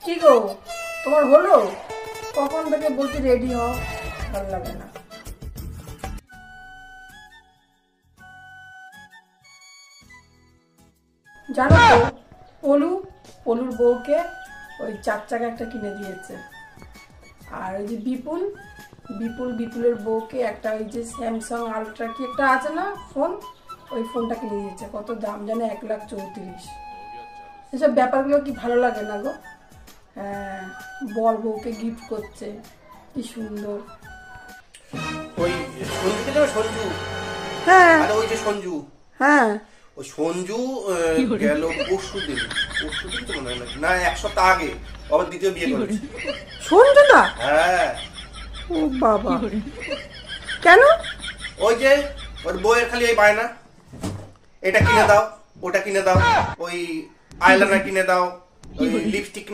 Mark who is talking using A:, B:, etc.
A: কি গো তোমার হলো? কখন থেকে বলছি রেডি হও, ভালো লাগে না। জানো তো পলুর বউকে ওই 4 চাকা একটা কিনে দিয়েছে। আর ওই যে বিপুলের বউকে একটা ওই যে স্যামসাং আলট্রা কি একটা আছে না ফোন, ওই ফোনটা কিনে দিয়েছে। কত দাম জানে? 1,34,000। এসব ব্যাপারগুলো কি ভালো লাগে না গো? হ্যাঁ, বর বউকে গিফট করছে, কি সুন্দর।
B: ওই সঞ্জুকে দেবে সঞ্জু।
A: হ্যাঁ
B: আরে ওই যে সঞ্জু,
A: হ্যাঁ
B: ওই সঞ্জু গেল পরশুদিন তো মনে হয় না 1 সপ্তাহ আগে আবার দ্বিতীয় বিয়ে করেছে।
A: সঞ্জু না?
B: হ্যাঁ।
A: ও বাবা, কেন?
B: ওই যে ওর বউয়ের খালি এই বায়না, এটা কিনে দাও, ওটা কিনে দাও, ওই আইলাইনার কিনে দাও, ওই লিপস্টিক